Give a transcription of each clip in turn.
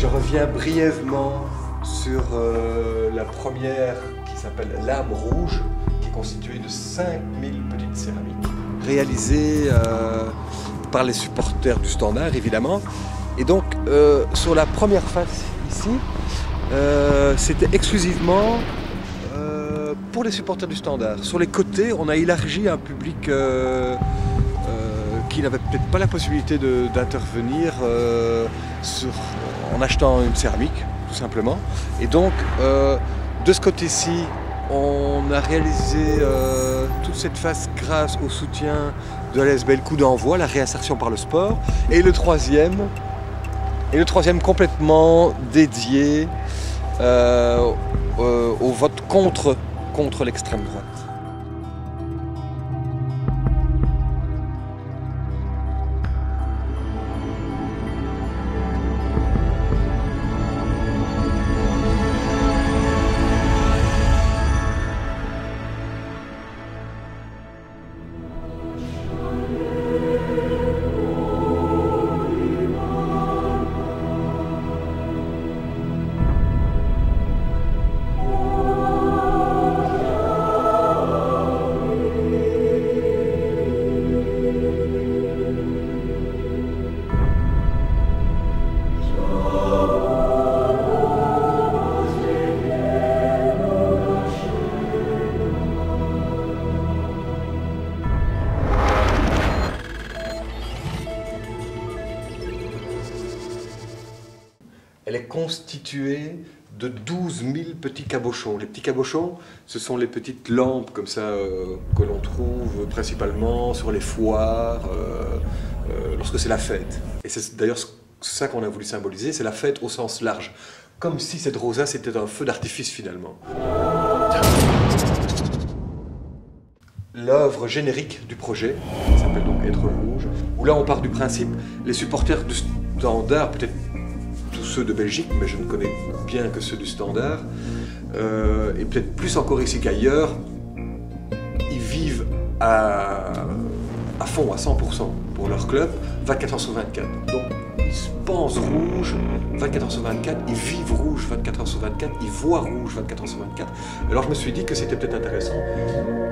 Je reviens brièvement sur la première qui s'appelle l'âme rouge, qui est constituée de 5000 petites céramiques, réalisées par les supporters du Standard évidemment. Et donc sur la première face ici, c'était exclusivement pour les supporters du Standard. Sur les côtés, on a élargi un public qui n'avait peut-être pas la possibilité d'intervenir en achetant une céramique, tout simplement. Et donc, de ce côté-ci, on a réalisé toute cette face grâce au soutien de l'ASBL Coup d'envoi, la réinsertion par le sport. Et le troisième complètement dédié au vote contre l'extrême droite. Elle est constituée de 12 000 petits cabochons. Les petits cabochons, ce sont les petites lampes comme ça que l'on trouve principalement sur les foires lorsque c'est la fête. Et c'est d'ailleurs ça qu'on a voulu symboliser, c'est la fête au sens large. Comme si cette rosace était un feu d'artifice finalement. L'œuvre générique du projet, qui s'appelle donc Être rouge, où là on part du principe, les supporters du Standard, peut-être ceux de Belgique, mais je ne connais bien que ceux du Standard, et peut-être plus encore ici qu'ailleurs, ils vivent à fond, à 100% pour leur club, 24 heures sur 24. Donc ils se pensent rouge 24 heures sur 24, ils vivent rouge 24 heures sur 24, ils voient rouge 24 heures sur 24. Alors je me suis dit que c'était peut-être intéressant,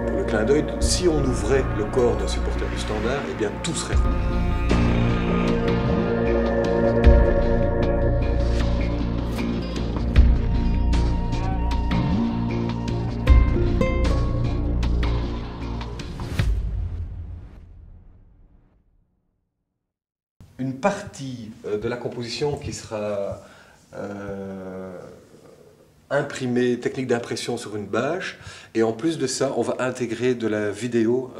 pour le clin d'œil, si on ouvrait le corps d'un supporter du Standard, eh bien tout serait rouge. Une partie de la composition qui sera imprimée, technique d'impression sur une bâche, et en plus de ça, on va intégrer de la vidéo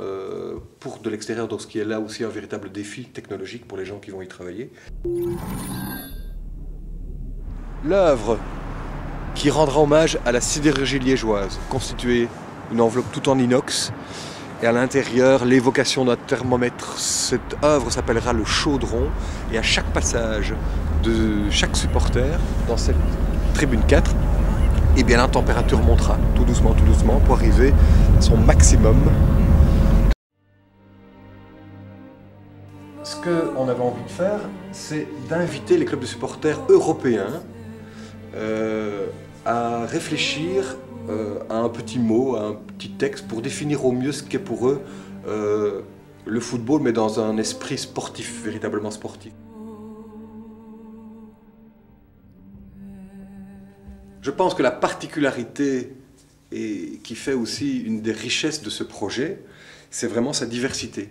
pour de l'extérieur, donc ce qui est là aussi un véritable défi technologique pour les gens qui vont y travailler. L'œuvre qui rendra hommage à la sidérurgie liégeoise, constituée d'une enveloppe tout en inox, et à l'intérieur, l'évocation d'un thermomètre. Cette œuvre s'appellera le chaudron, et à chaque passage de chaque supporter dans cette tribune 4, eh bien la température montera tout doucement pour arriver à son maximum. Ce qu'on avait envie de faire, c'est d'inviter les clubs de supporters européens à réfléchir à un petit mot, à un petit texte pour définir au mieux ce qu'est pour eux le football, mais dans un esprit sportif, véritablement sportif. Je pense que la particularité et qui fait aussi une des richesses de ce projet, c'est vraiment sa diversité.